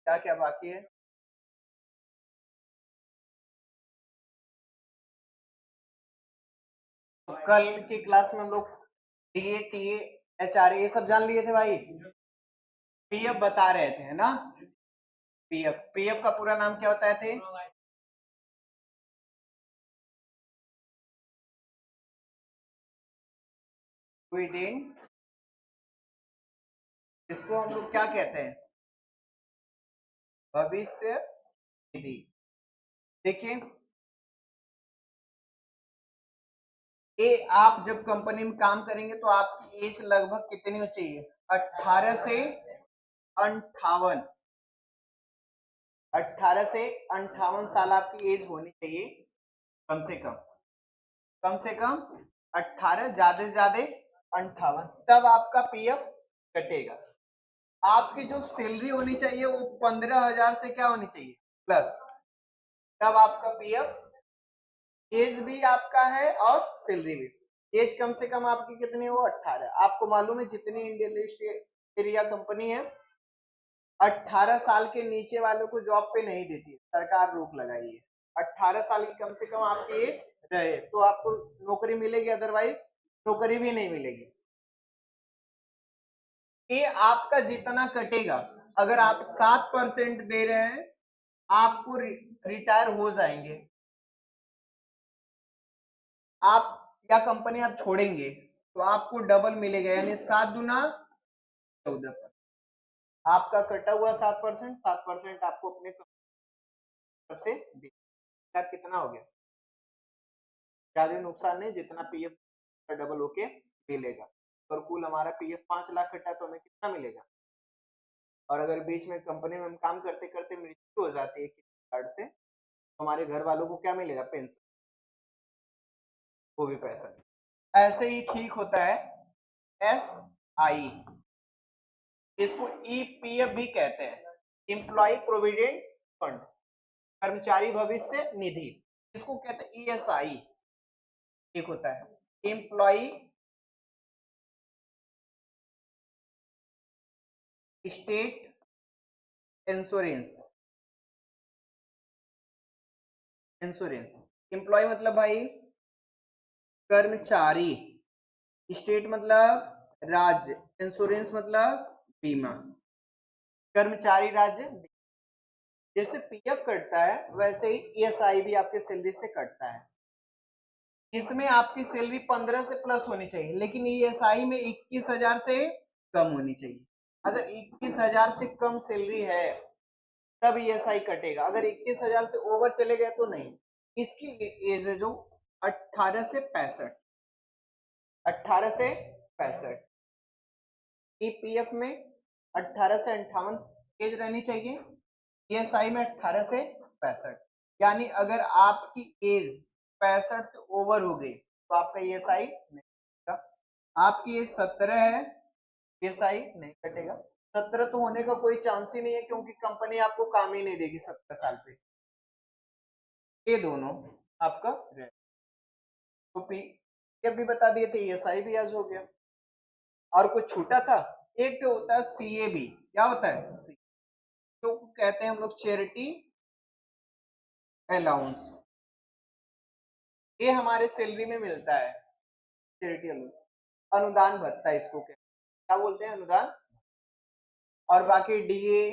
क्या क्या बाकी है? कल की क्लास में हम लोग डीए टीए एचआरए ये सब जान लिए थे भाई। पीएफ बता रहे थे, है ना? पीएफ पीएफ का पूरा नाम क्या होता है थे? प्रोविडेंट, इसको हम लोग क्या कहते हैं? भविष्य निधि। देखिए, ये आप जब कंपनी में काम करेंगे तो आपकी एज लगभग कितनी हो चाहिए? 18 से 58। 18 से 58 साल आपकी एज होनी चाहिए, कम से कम। कम से कम 18, ज्यादा से ज्यादा 58, तब आपका पीएफ कटेगा। आपकी जो सैलरी होनी चाहिए वो 15,000 से क्या होनी चाहिए? प्लस, तब आपका पीएफ। एज भी आपका है और सैलरी भी। एज कम से कम आपकी कितनी हो? 18। आपको मालूम है जितनी इंडियन ईस्ट एरिया कंपनी है 18 साल के नीचे वालों को जॉब पे नहीं देती है, सरकार रोक लगाई है। 18 साल की कम से कम आपकी एज रहे तो आपको नौकरी मिलेगी, अदरवाइज नौकरी भी नहीं मिलेगी। ये आपका जितना कटेगा, अगर आप 7% दे रहे हैं आपको रिटायर हो जाएंगे आप, या कंपनी आप छोड़ेंगे तो आपको डबल मिलेगा, यानी 7 दूना 14। आपका कटा हुआ 7%, 7% आपको अपने तरफ से क्या कितना हो गया? ज्यादा नुकसान नहीं, जितना पीएफ का डबल होके मिलेगा। और कुल हमारा पीएफ 5 लाख कटा तो हमें कितना मिलेगा? और अगर बीच में कंपनी में हम काम करते करते मृत्यु हो जाती है किसी कार्ड से, तो हमारे घर वालों को क्या मिलेगा? पेंशन, वो भी पैसा। ऐसे ही ठीक होता है एस आई, इसको ईपीएफ भी कहते हैं, एम्प्लॉय प्रोविडेंट फंड, कर्मचारी भविष्य निधि। इसको कहते हैं ईएसआई। एक होता है employ state insurance. Insurance, employ मतलब भाई कर्मचारी, स्टेट मतलब राज्य, इंश्योरेंस मतलब बीमा, कर्मचारी राज्य। जैसे पीएफ कटता है वैसे ही ईएसआई भी आपके सैलरी से कटता है। इसमें आपकी सैलरी 15 से प्लस होनी चाहिए, लेकिन ईएसआई में 21,000 से कम होनी चाहिए। अगर 21,000 से कम सैलरी है तब ईएसआई कटेगा, अगर 21,000 से ओवर चले गए तो नहीं। इसकी एज है जो 18 से 65। 18 से 65 ईपीएफ में 18 से 58 एज रहनी चाहिए, ईएसआई में 18 से 65। यानी अगर आपकी एज 65 से ओवर हो गई तो आपका ईएसआई नहीं कटेगा। आपकी एज 17 है, ईएसआई नहीं कटेगा। 17 तो होने का कोई चांस ही नहीं है, क्योंकि कंपनी आपको काम ही नहीं देगी 17 साल पे। ये दोनों आपका रहे। तो पी भी बता दिए थे, ईएसआई भी आज हो गया। और कुछ छूटा था? एक तो होता है सीए भी। क्या होता है? सी, तो कहते हैं हम लोग चैरिटी अलाउंस। ये हमारे सैलरी में मिलता है, चैरिटी अलाउंस, अनुदान भत्ता इसको कहते हैं। क्या बोलते हैं? अनुदान। और बाकी डीए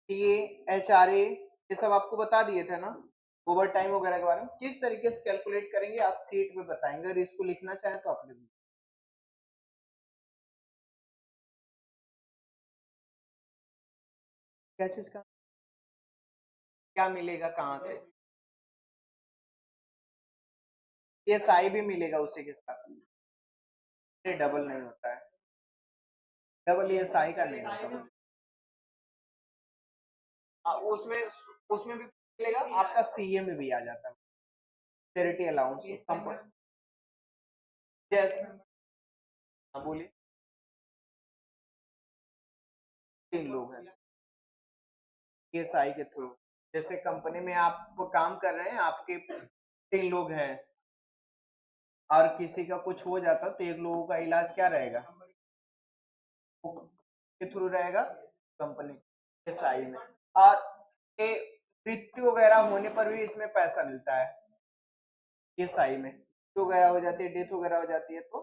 टीए एचआरए ये सब आपको बता दिए थे ना, ओवर टाइम वगैरह के बारे में। किस तरीके से कैलकुलेट करेंगे आज सीट में बताएंगे, अगर इसको लिखना चाहें तो आप लिख। क्या चीज का? क्या मिलेगा कहाँ से? ये साई भी मिलेगा उसी के साथ, ये डबल नहीं होता है। डबल ये साई का नहीं होता। उसमें उसमें भी मिलेगा, आपका सीए में भी आ जाता है चैरिटी अलाउंस कंपनी। जैसे, हाँ बोलिए। 3 लोग हैं ईएसआई के थ्रू। जैसे कंपनी में आप काम कर रहे हैं, आपके 3 लोग हैं और किसी का कुछ हो जाता तो 1 लोगों का इलाज क्या रहेगा? के थ्रू रहेगा, कंपनी ईएसआई में। और ये मृत्यु वगैरह होने पर भी इसमें पैसा मिलता है ईएसआई में, मृत्यु वगैरह हो जाती है, डेथ वगैरह हो जाती है तो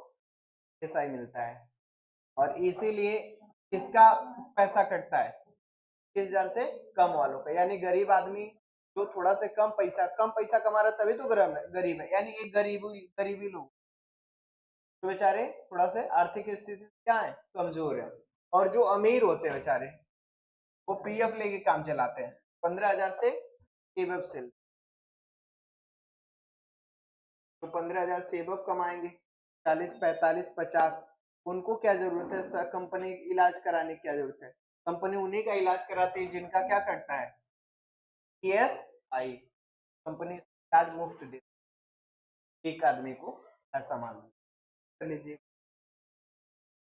ईएसआई मिलता है। और इसीलिए इसका पैसा कटता है 30,000 से कम वालों का, यानी गरीब आदमी जो थोड़ा से कम पैसा कमा रहा है तभी तो गरीब है, यानी एक गरीबी लोग तो बेचारे थोड़ा से आर्थिक स्थिति क्या है, कमजोर है। और जो अमीर होते हैं बेचारे वो पीएफ लेके काम चलाते हैं, 15,000 से पीएफ से, तो 15,000 सेवक कमाएंगे, 40, 45, 50, उनको क्या जरूरत है कंपनी इलाज कराने की, क्या जरूरत है, कंपनी उन्हीं का इलाज कराती है जिनका क्या करता है ईएसआई, कंपनी इलाज मुफ्त देती है एक आदमी को, ऐसा मान लीजिए।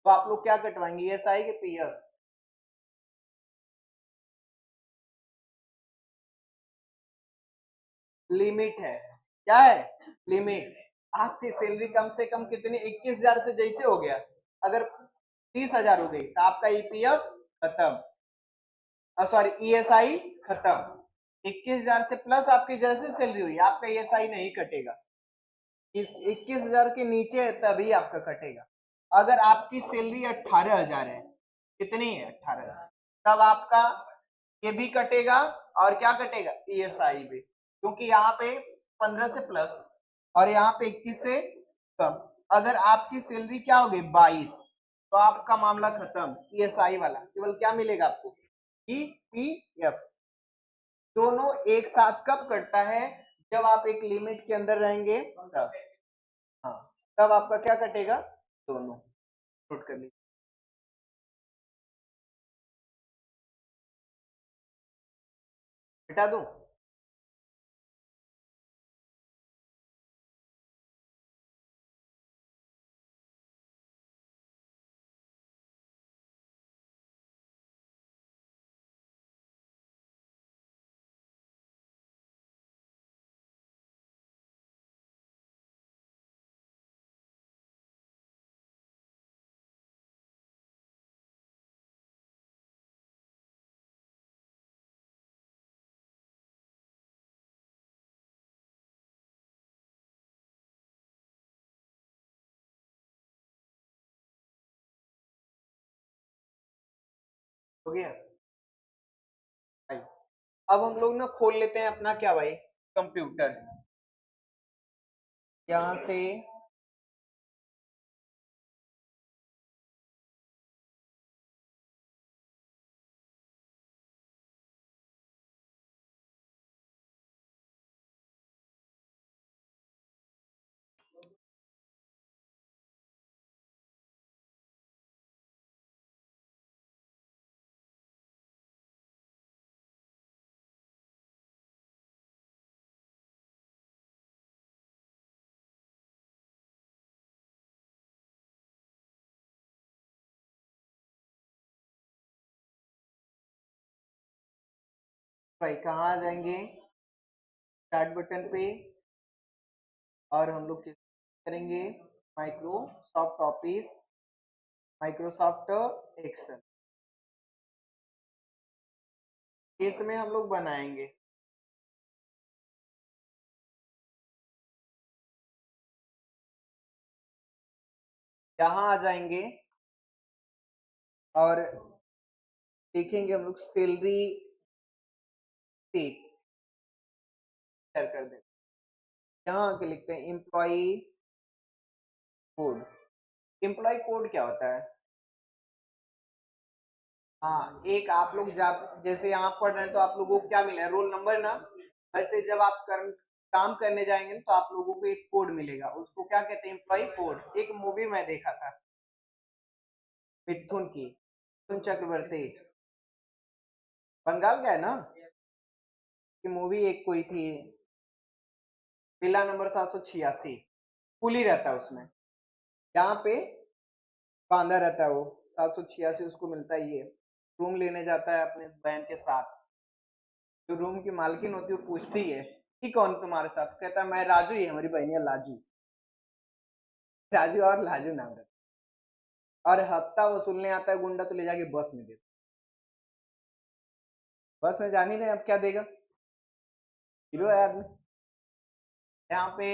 तो आप लोग क्या कटवाएंगे, ईएसआई के पीएफ? लिमिट है, क्या है लिमिट, आपकी सैलरी कम से कम कितनी, 21,000 से जैसे हो गया, अगर 30,000 हो गई तो आपका ईपीएफ खत्म, सॉरी ईएसआई खत्म। 21,000 से प्लस आपकी जैसे सैलरी हुई आपका ईएसआई नहीं कटेगा, इस 21,000 के नीचे है तभी आपका कटेगा। अगर आपकी सैलरी 18,000 है, कितनी है 18,000, तब आपका ये भी कटेगा और क्या कटेगा ईएसआई भी, क्योंकि यहाँ पे 15 से प्लस और यहाँ पे 21 से कम। अगर आपकी सैलरी क्या होगी 22, तो आपका मामला खत्म, ईएसआई वाला केवल क्या मिलेगा आपको ईपीएफ। दोनों एक साथ कब कटता है, जब आप एक लिमिट के अंदर रहेंगे तब, हाँ तब आपका क्या कटेगा, दोनों। नोट कर लीजिए, हटा दूं? हो गया भाई। अब हम लोग ना खोल लेते हैं अपना क्या भाई, कंप्यूटर, यहाँ से भाई कहाँ आ जाएंगे, स्टार्ट बटन पे, और हम लोग किस करेंगे, माइक्रोसॉफ्ट ऑफिस, माइक्रोसॉफ्ट एक्सेल, इसमें हम लोग बनाएंगे। यहाँ आ जाएंगे और देखेंगे हम लोग सैलरी सीट शेयर कर दें, यहाँ आके लिखते हैं एम्प्लॉय कोड। एम्प्लॉय कोड क्या होता है, हाँ एक आप लोग जैसे यहाँ पढ़ रहे हैं तो आप लोगों को क्या मिला है, रोल नंबर ना, वैसे जब आप काम करने जाएंगे तो आप लोगों को एक कोड मिलेगा, उसको क्या कहते हैं एम्प्लॉय कोड। एक मूवी मैं देखा था मिथुन की, मिथुन चक्रवर्ती, बंगाल का है ना, कि मूवी एक कोई थी, विला नंबर 786, कुली रहता है उसमें, यहाँ पे बांधा रहता है वो, 786 उसको मिलता है, ये रूम लेने जाता है अपने बहन के साथ, जो रूम की मालकिन होती है वो पूछती है कि कौन तुम्हारे साथ, कहता है मैं राजू, ही हमारी बहन है लाजू, राजू और लाजू नाम रहता है। और हफ्ता वसूलने आता है गुंडा तो ले जाके बस में देता बस में जान ही नहीं अब क्या देगा, 0 है आदमी। यहाँ पे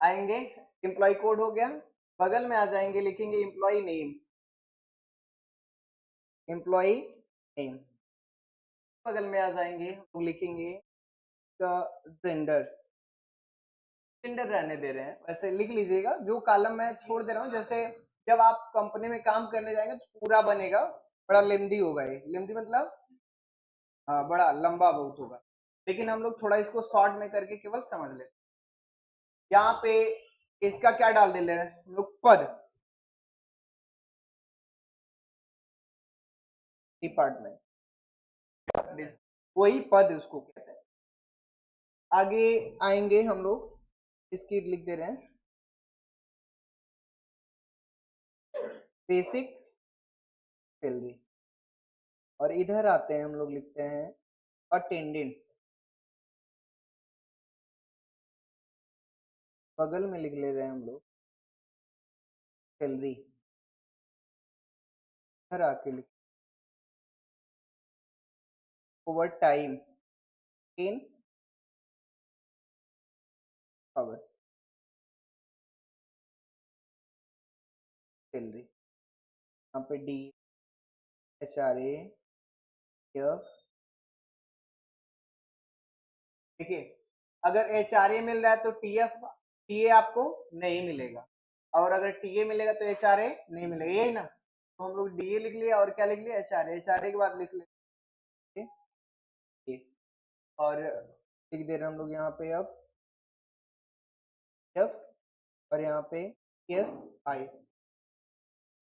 आएंगे, एम्प्लॉय कोड हो गया, बगल में आ जाएंगे, लिखेंगे एम्प्लॉय नेम, एम्प्लॉय नेम, बगल में आ जाएंगे हम लिखेंगे जेंडर, जेंडर रहने दे रहे हैं, वैसे लिख लीजिएगा, जो कॉलम मैं छोड़ दे रहा हूँ, जैसे जब आप कंपनी में काम करने जाएंगे तो पूरा बनेगा, बड़ा लेंदी होगा, ये लेंदी मतलब हाँ बड़ा लंबा बहुत होगा, लेकिन हम लोग थोड़ा इसको शॉर्ट में करके केवल समझ लेते हैं। यहाँ पे इसका क्या डाल दे रहे हैं हम लोग, पद, डिपार्टमेंट, वही पद उसको कहते हैं। आगे आएंगे हम लोग, इसकी लिख दे रहे हैं बेसिक सैलरी, और इधर आते हैं हम लोग लिखते हैं अटेंडेंस, बगल में लिख ले रहे हैं हम लोग सैलरी, इधर आके लिख over time in hours salary, यहाँ पे D H R A F, देखिए अगर एच आर ए मिल रहा है तो टी एफ टी ए आपको नहीं मिलेगा, और अगर टी ए मिलेगा तो एच आर ए नहीं मिलेगा, यही ना, तो हम लोग डी ए लिख लिया और क्या लिख लिया, एच आर ए के बाद लिख लिया, और लिख दे रहे हम लोग यहाँ पे अब एफ, और यहाँ पे एस आई,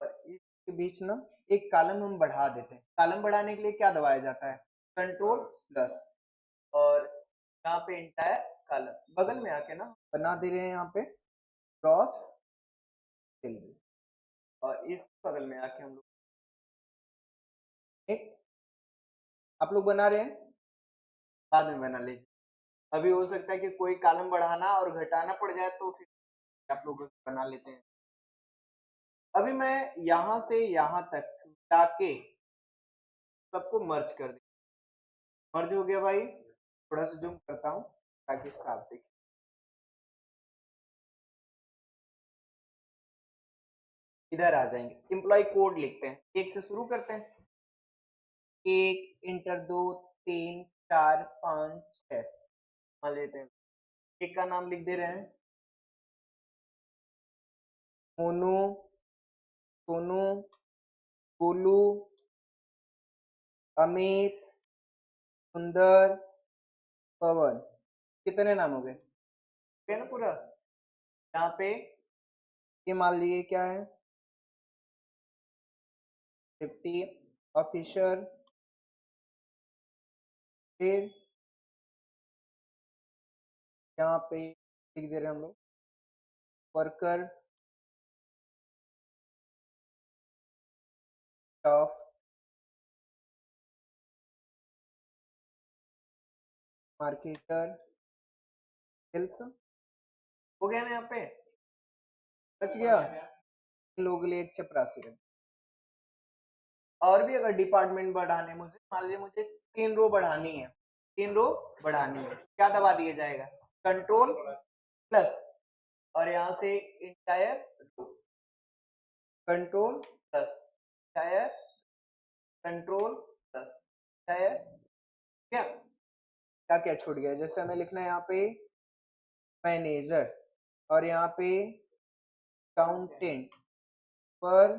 और इसके बीच ना एक कॉलम हम बढ़ा देते हैं, कॉलम बढ़ाने के लिए क्या दबाया जाता है, कंट्रोल प्लस, और यहाँ पे इंटायर कॉलम बगल में आके ना बना दे रहे हैं यहाँ पे क्रॉस सैलरी, और इस बगल में आके हम लोग एक, आप लोग बना रहे हैं, बाद में बना लीजिए, अभी हो सकता है कि कोई कॉलम बढ़ाना और घटाना पड़ जाए तो फिर आप लोग बना लेते हैं। अभी मैं यहाँ से यहाँ तक जाके सबको मर्ज कर दे, मर्ज हो गया भाई, थोड़ा सा जूम करता हूँ ताकि इसका आप देखिए, इधर आ जाएंगे, एम्प्लॉय कोड लिखते हैं, एक से शुरू करते हैं, 1 इंटर 2 3 4 5 6, मान लेते हैं, एक का नाम लिख दे रहे हैं मोनू, सोनू, गोलू, अमित, सुंदर, पवन, कितने नाम हो गए ना पूरा, यहाँ पे ये मान लीजिए क्या है 50 ऑफिसर, फिर यहाँ पे लिख दे रहे हैं हम लोग वर्कर, स्टाफ, मार्केटर, सेल्स, हो गया ना, यहाँ पे बच गया, इन लोगों के लिए एक चपरासी रहे। और भी अगर डिपार्टमेंट बढ़ाने, मुझे मान लीजिए मुझे 3 रो बढ़ानी है, 3 रो बढ़ानी है, क्या दबा दिया जाएगा, कंट्रोल प्लस, और यहाँ से entire row, control plus, entire, control plus, entire, क्या क्या क्या छूट गया, जैसे हमें लिखना है यहाँ पे मैनेजर, और यहाँ पे अकाउंटेंट पर,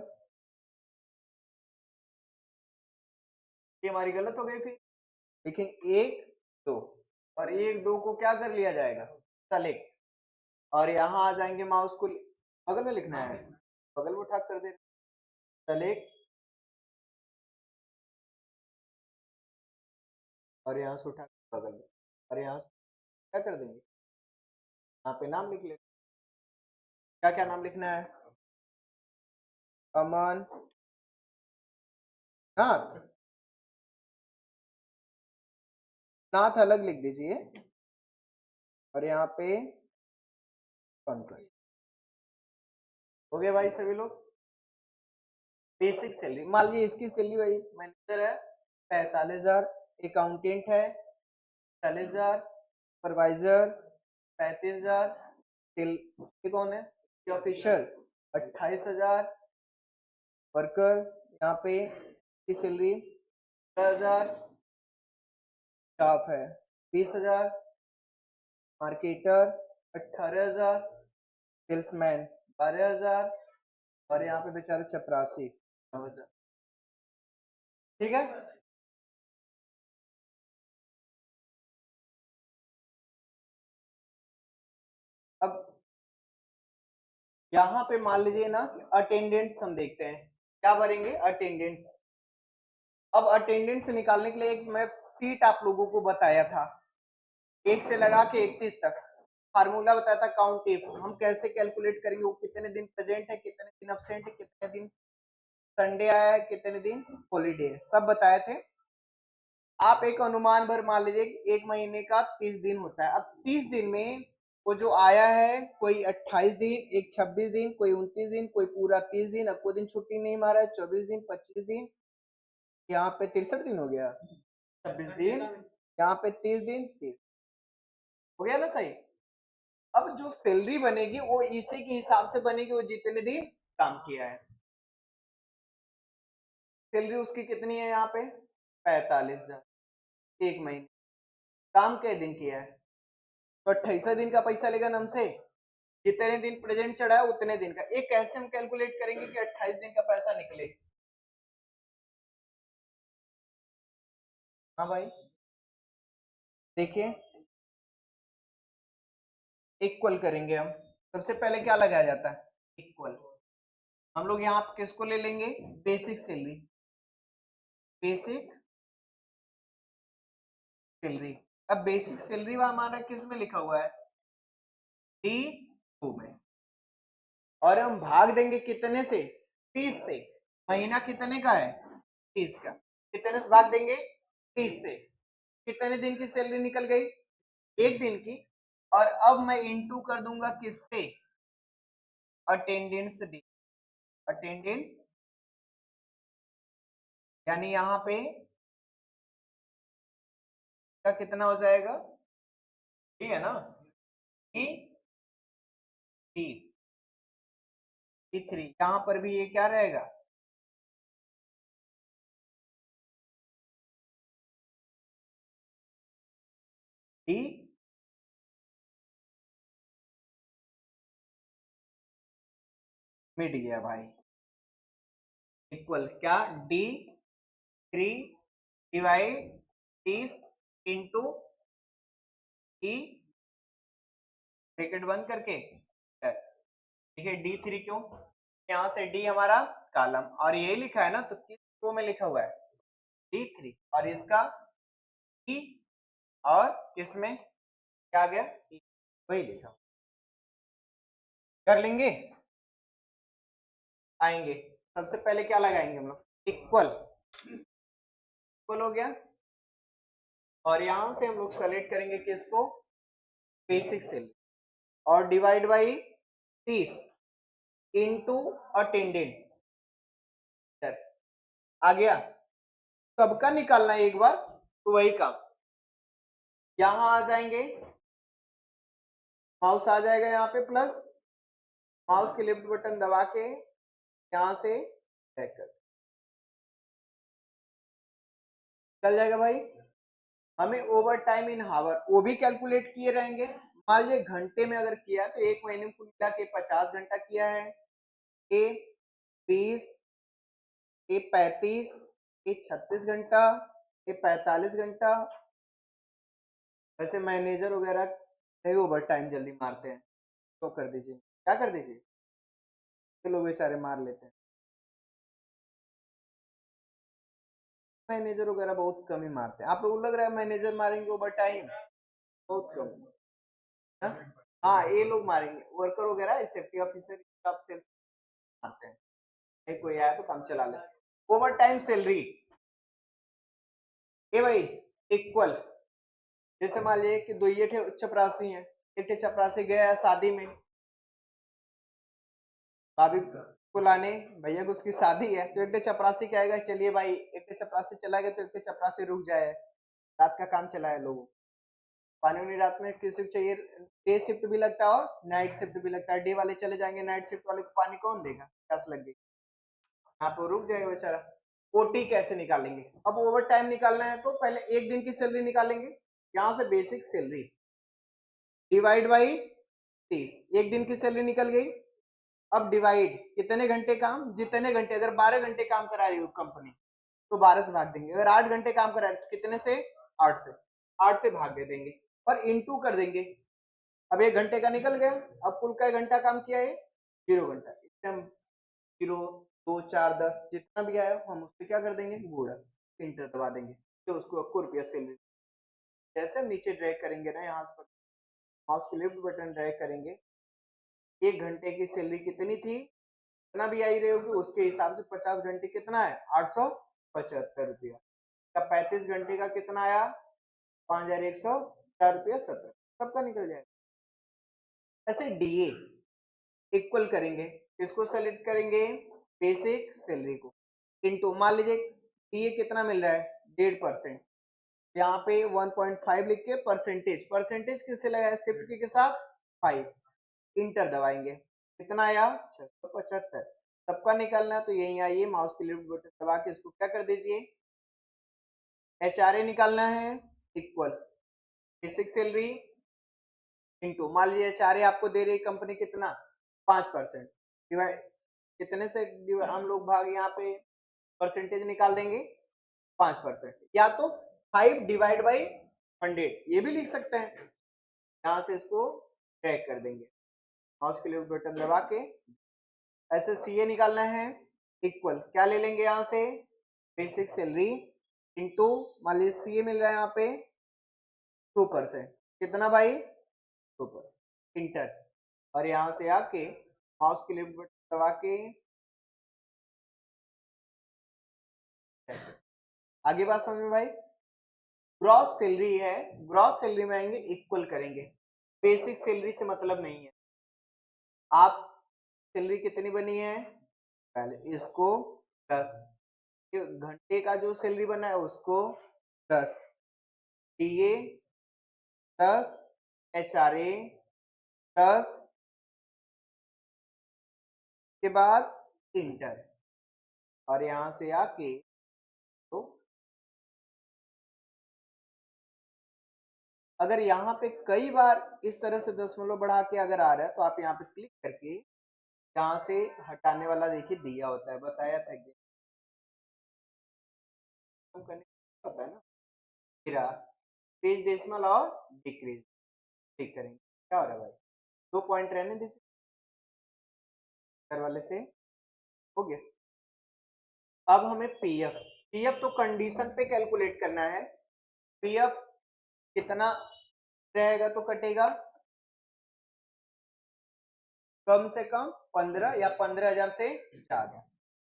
ये हमारी गलत हो गई थी, लेकिन 1 2, और 1 2 को क्या कर लिया जाएगा, सेलेक्ट, और यहाँ आ जाएंगे माउस को बगल में लिखना है, बगल में उठा कर दे, सेलेक्ट, और यहाँ से उठा बगल में, और यहाँ से क्या कर देंगे, यहाँ पे नाम लिख ले, क्या क्या नाम लिखना है, अमन नाथ, नाथ अलग लिख दीजिए, और यहाँ पे पंकज, हो गया भाई सभी लोग, बेसिक सैलरी, मान लीजिए इसकी सैलरी वही मैनेजर है 45,000, अकाउंटेंट है 40,000, सुपरवाइजर 35,000, कौन है ऑफिसर 28,000, वर्कर यहाँ पे की सैलरी 15,000, स्टाफ है 20,000, मार्केटर 18,000, सेल्समैन 12,000 और यहाँ पे बेचारे चपरासी 9,000। ठीक है, अब यहाँ पे मान लीजिए ना अटेंडेंस हम देखते हैं क्या भरेंगे अटेंडेंस। अब अटेंडेंस निकालने के लिए एक मैं सीट आप लोगों को बताया था 1 से लगा के 31 तक फार्मूला बताया था काउंट इफ। हम कैसे कैलकुलेट करेंगे वो कितने दिन प्रेजेंट है कितने दिन अब्सेंट है कितने दिन संडे आया है कितने दिन हॉलीडे है सब बताए थे। आप एक अनुमान भर मान लीजिए 1 महीने का 30 दिन होता है। अब 30 दिन में वो जो आया है कोई 28 दिन एक 26 दिन कोई 29 दिन कोई पूरा 30 दिन अब कोई दिन छुट्टी नहीं मारा है 24 दिन 25 दिन यहाँ पे 63 दिन हो गया 26 दिन यहाँ पे 30 दिन 30 हो गया ना सही। अब जो सैलरी बनेगी वो इसी के हिसाब से बनेगी वो जितने दिन काम किया है। सैलरी उसकी कितनी है यहाँ पे 45,000 1 महीने काम के दिन किया है तो 28 दिन का पैसा लेगा हमसे जितने दिन प्रेजेंट चढ़ा है उतने दिन का। एक कैसे हम कैलकुलेट करेंगे कि 28 दिन का पैसा निकले। हाँ भाई देखिए इक्वल करेंगे हम। सबसे पहले क्या लगाया जाता है इक्वल। हम लोग यहाँ किसको ले लेंगे बेसिक सैलरी बेसिक सैलरी। अब बेसिक सैलरी हमारा किस में लिखा हुआ है D2 में और हम भाग देंगे कितने से 30 से। महीना कितने का है 30 का कितने से भाग देंगे 30 से। कितने दिन की सैलरी निकल गई 1 दिन की और अब मैं इनटू कर दूंगा किससे अटेंडेंस डे अटेंडेंस यानी यहाँ पे का कितना हो जाएगा ठीक है ना डी डी D3 यहाँ पर भी ये क्या रहेगा डी मिट गया भाई इक्वल क्या D3 divide 30 into D bracket बंद करके ठीक है D3 क्यों यहाँ से D हमारा कॉलम और यही लिखा है ना तो किस रो में लिखा हुआ है D3 और इसका E और किसमें क्या आ गया E वही लिखा कर लेंगे आएंगे। सबसे पहले क्या लगाएंगे हम लोग इक्वल इक्वल हो गया और यहां से हम लोग सेलेक्ट करेंगे किसको बेसिक सेल और डिवाइड बाई 30 इंटू अटेंडेंस आ गया। सबका निकालना है एक बार तो वही काम यहां आ जाएंगे माउस आ जाएगा यहाँ पे प्लस माउस के लेफ्ट बटन दबा के यहां से चेक कर चल जाएगा भाई। हमें ओवर टाइम इन हावर वो भी कैलकुलेट किए रहेंगे। मान लीजिए घंटे में अगर किया तो 1 महीने में कुल मिला के 50 घंटा किया है ए 20 ए 35 ए 36 घंटा ए 45 घंटा। वैसे मैनेजर वगैरह नहीं ओवर टाइम जल्दी मारते हैं तो कर दीजिए क्या कर दीजिए तो लोग बेचारे मार लेते हैं। मैनेजर वगैरह बहुत कम ही मारते हैं। आप लोगों को लग रहा है मैनेजर मारेंगे ओवर टाइम बहुत कम हाँ हाँ ये लोग मारेंगे वर्कर वगैरह सेफ्टी ऑफिसर आप सेल्फ मारते हैं नहीं कोई आया तो काम चला ले। ओवर टाइम सैलरी ए भाई इक्वल जैसे मान लीजिए कि 2 चपरासी हैं एक चपरासी गया है शादी में भाभी बुलाने, भैया को उसकी शादी है तो एक चपरासी क्या आएगा, चलिए भाई एक चपरासी चला गया तो एक चपरासी रुक जाए, रात का काम चला है लोगों। पानी वानी रात में किसी को चाहिए, डे शिफ्ट भी लगता है और नाइट शिफ्ट भी लगता है, डे वाले चले जाएंगे, नाइट शिफ्ट वाले को पानी कौन देगा, प्यास लग गई, यहाँ पे रुक जाएगा बेचारा। ओटी कैसे निकालेंगे, अब ओवर टाइम निकालना है तो पहले एक दिन की सैलरी निकालेंगे, यहाँ से बेसिक सैलरी डिवाइड बाई 30, एक दिन की सैलरी निकल गई। अब डिवाइड कितने घंटे काम, जितने घंटे, अगर 12 घंटे काम करा रही हो कंपनी तो 12 से भाग देंगे, अगर 8 घंटे काम करा रही तो कितने से, 8 से, 8 से भाग दे देंगे और इनटू कर देंगे। अब 1 घंटे का निकल गया, अब कुल का घंटा काम किया है 0 घंटा, इससे हम 0, 2, 4, 10 जितना भी आया हम उससे क्या कर देंगे, गुणा, इंटर दबा देंगे तो उसको आपको रुपया सैलरी। जैसे हम नीचे ड्रैग करेंगे ना, यहाँ से माउस को लेफ्ट बटन ड्रैग करेंगे, 1 घंटे की सैलरी कितनी थी, कितना भी आई रही होगी उसके हिसाब से 50 घंटे कितना है, 875 रुपया। तब 35 घंटे का कितना आया, 5104 रुपया 17, सबका निकल जाएगा। ऐसे डीए इक्वल करेंगे, किसको सेलेक्ट करेंगे, बेसिक सैलरी को, इनटू मान लीजिए डीए कितना मिल रहा है, 1.5%, यहाँ पे 1.5 लिख के परसेंटेज, परसेंटेज किससे लगाया, शिफ्ट के साथ 5, इंटर दबाएंगे, कितना आया 675, सबका निकालना है तो यही आइए माउस के लेफ्ट बटन दबा के इसको क्या कर दीजिए, एचआरए निकालना है, इक्वल बेसिक सैलरी इंटू मान लीजिए एचआरए आपको दे रही कंपनी कितना, 5%, डिवाइड कितने से हम लोग भाग यहाँ पे परसेंटेज निकाल देंगे, 5%, या तो 5 डिवाइड बाई 100 ये भी लिख सकते हैं, यहाँ से इसको ट्रैक कर देंगे माउस के लेफ्ट बटन दबा के। ऐसे सीए निकालना है, इक्वल क्या ले लेंगे यहाँ से, बेसिक सैलरी इंटू मान लीजिए सीए मिल रहा है यहाँ पे 2%, कितना भाई 2%, इंटर, और यहाँ से आके माउस के लेफ्ट बटन दबा के आगे बात समझ में भाई। ग्रॉस सैलरी है, ग्रॉस सैलरी में आएंगे इक्वल करेंगे, बेसिक सैलरी से मतलब नहीं है, आप सैलरी कितनी बनी है, पहले इसको प्लस घंटे का जो सैलरी बना है उसको plus DA plus HRA plus के बाद इंटर, और यहां से आके तो अगर यहाँ पे कई बार इस तरह से दशमलव बढ़ा के अगर आ रहा है तो आप यहाँ पे क्लिक करके यहाँ से हटाने वाला देखिए दिया होता है, बताया था कि करने होता है ना, फिर पेज डेसिमल और डिक्रीज क्लिक करेंगे, क्या हो रहा है भाई, 2 पॉइंट रहने दीजिए वाले से, हो गया। अब हमें पीएफ, पीएफ तो कंडीशन पे कैलकुलेट करना है, पीएफ कितना रहेगा तो कटेगा, कम से कम 15 या 15,000 से ज्यादा,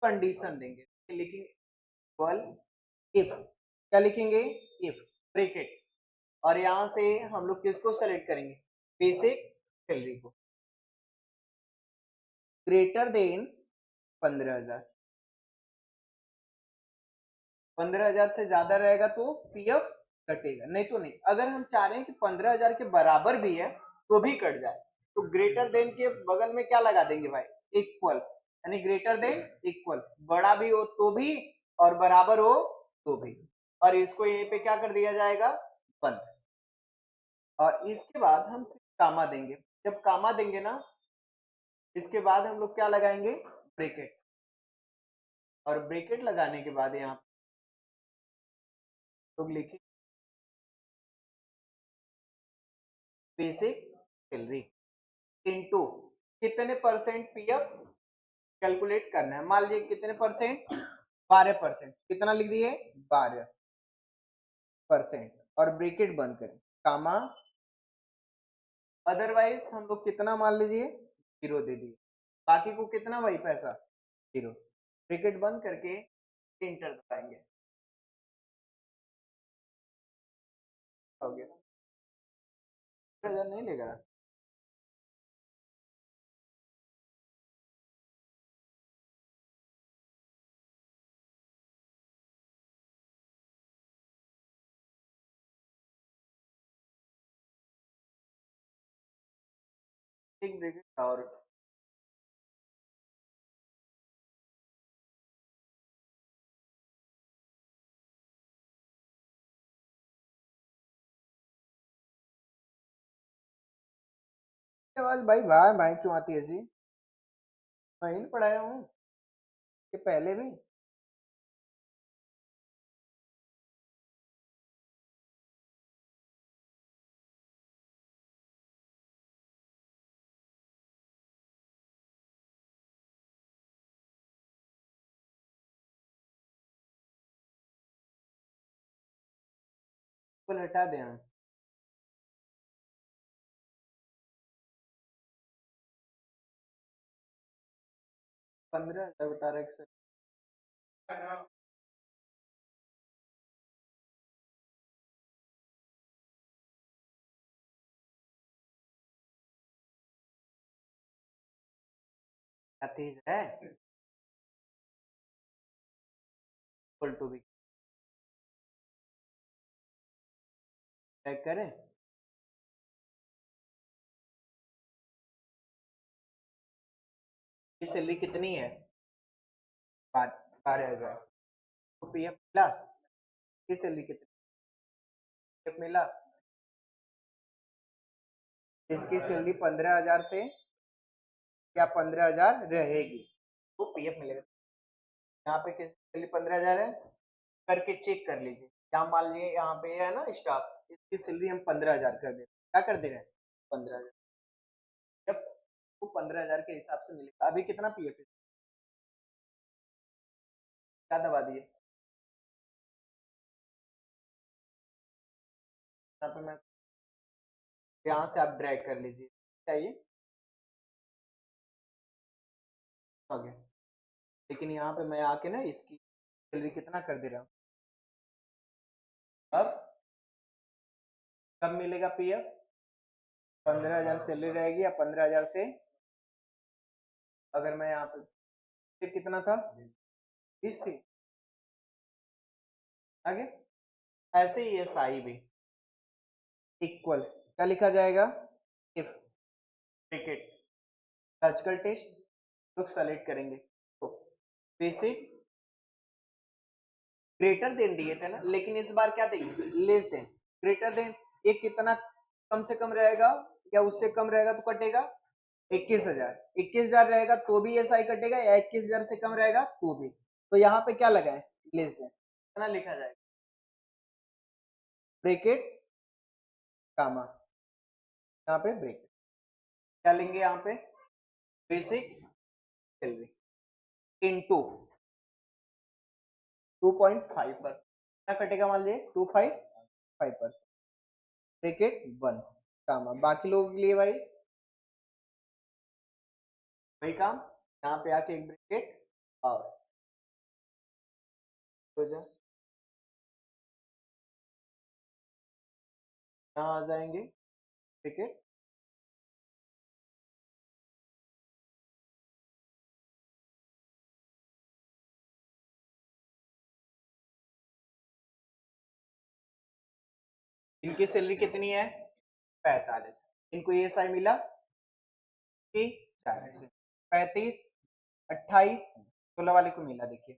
कंडीशन देंगे, लिखेंगे इक्वल इफ, क्या लिखेंगे, इफ ब्रैकेट, और यहां से हम लोग किसको सेलेक्ट करेंगे, बेसिक सैलरी को, ग्रेटर देन 15,000, 15,000 से ज्यादा रहेगा तो पीएफ कटेगा, नहीं तो नहीं, अगर हम चाह रहे हैं कि 15,000 के बराबर भी है तो भी कट जाए, तो ग्रेटर देन के बगल में क्या लगा देंगे भाई, इक्वल, यानी ग्रेटर देन इक्वल, बड़ा भी हो तो भी और बराबर हो तो भी, और इसको यहीं पे क्या कर दिया जाएगा, बंद, और इसके बाद हम कामा देंगे, जब कामा देंगे ना इसके बाद हम लोग क्या लगाएंगे, ब्रैकेट, और ब्रैकेट लगाने के बाद यहाँ लोग लिखें बेसिक सैलरी इनटू कितने परसेंट पीएफ कैलकुलेट करना है, मान लीजिए कितने परसेंट, 12%, कितना लिख दिए 12%, और ब्रैकेट बंद करें, कामा, अदरवाइज हम लोग कितना मान लीजिए 0 दे दिए, बाकी को कितना वही पैसा 0, ब्रैकेट बंद करके इंटर दबाएंगे, हो गया, नहीं लेगा। एक ब्रैकेट और आवाज भाई भाई भाई क्यों आती है जी? वही नहीं पढ़ाया हूँ कि पहले भी? बिल्कुल हटा दें हम। 15,000 बता रहे हैं। तेज है इक्वल टू भी चेक करें। ये सैलरी कितनी है? 12,000। तो पीएफ मिला? ये सैलरी कितनी? पीएफ मिला? इसकी सैलरी 15,000 से या 15,000 रहेगी तो पीएफ मिलेगा। यहाँ पे किस सैलरी 15,000 है करके चेक कर लीजिए। यहाँ मान लीजिए यहाँ पे है ना स्टाफ, इसकी सैलरी हम 15,000 कर दे रहे हैं। क्या कर दे रहे हैं? 15,000। जब वो 15,000 के हिसाब से मिलेगा। अभी कितना पीएफ है? क्या दबा दिए? यहाँ पे मैं यहाँ से आप ड्रैग कर लीजिए। चाहिए आगे। लेकिन यहाँ पे मैं आके ना इसकी सैलरी कितना कर दे रहा हूँ। अब कब मिलेगा पीएफ? 15,000 सैलरी रहेगी या 15,000 से अगर मैं यहाँ पे फिर कितना था? 20 थी। आगे ऐसे ही एस आई भी इक्वल क्या लिखा जाएगा? इफ ब्रैकेट लॉजिकल टेस्ट लोग सेलेक्ट करेंगे तो बेसिक ग्रेटर देन दिए थे ना, लेकिन इस बार क्या देंगे? Less than. ग्रेटर देन ये कितना कम से कम रहेगा या उससे कम रहेगा तो कटेगा? 21,000। 21,000 रहेगा तो भी एस आई कटेगा या 21,000 से कम रहेगा तो भी। तो यहाँ पे क्या लगा है? लेस देन कितना लिखा जाएगा? ब्रैकेट कामा यहाँ पे ब्रैकेट क्या लेंगे यहाँ पे? बेसिक सैलरी इनटू 2.5 पर क्या कटेगा? मान लीजिए 2.5% ब्रैकेट 1 कामा। बाकी लोगों के लिए भाई वही काम। यहाँ पे आके एक ब्रैकेट और हो जाए। यहाँ आ जाएंगे ब्रैकेट इनकी सैलरी कितनी है? 45। इनको ये एस आई मिला कि 4 से 35 28 16 वाले को मिला। देखिए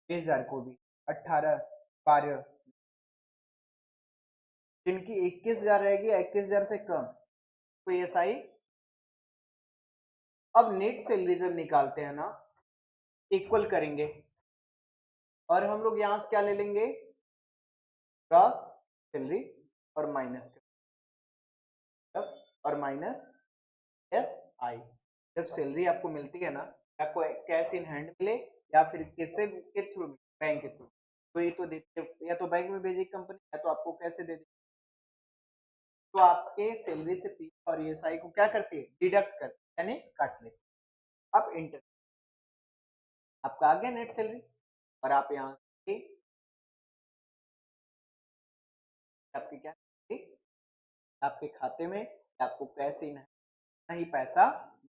20,000 को भी 18 12 जिनकी 21,000 रहेगी 21,000 से कम तो एस आई। अब नेट सैलरी जब निकालते हैं ना इक्वल करेंगे और हम लोग यहां से क्या ले लेंगे? क्रॉस सैलरी और माइनस और माइनस एस आई। जब सैलरी आपको मिलती है ना या कोई कैश इन हैंड मिले या फिर किससे के थ्रू बैंक के थ्रू तो ये तो देते या तो बैंक में भेजेगी कंपनी या तो आपको कैसे दे देगी। तो आपके सैलरी से पी और ईएसआई को क्या करती है? डिडक्ट करती है यानी काट लेती है। अब इंटर आपका आ गया नेट सैलरी और आप यहाँ से आपके क्या आपके खाते में आपको कैश इन ही पैसा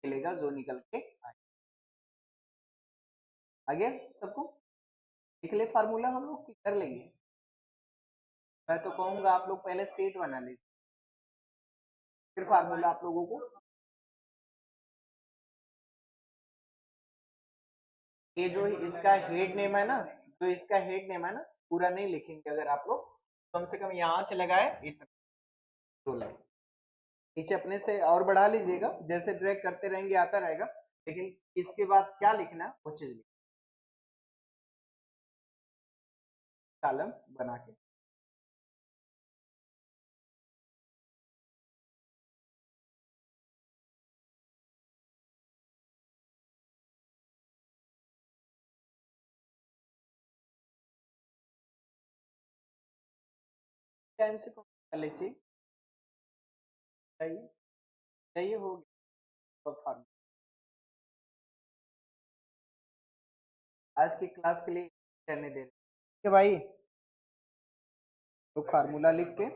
मिलेगा जो निकल के आए। आ गया सबको? लिख ले फार्मूला हम लोग कर लेंगे। मैं तो कहूंगा आप लोग पहले सेट बना लीजिए। फिर फार्मूला आप लोगों को, ये जो इसका हेड नेम है ना, जो इसका हेड नेम है ना, पूरा नहीं लिखेंगे अगर आप लोग, कम से कम यहाँ से लगाए इतना 2 लाइन, नीचे अपने से और बढ़ा लीजिएगा, जैसे ड्रैग करते रहेंगे आता रहेगा, लेकिन इसके बाद क्या लिखना वो चीज कॉलम बना के। टाइम से कर लीजिए, चाहिए चाहिए हो गया फार्मूला आज की क्लास के लिए करने दे रहे हैं। ठीक है भाई, तो फार्मूला लिख के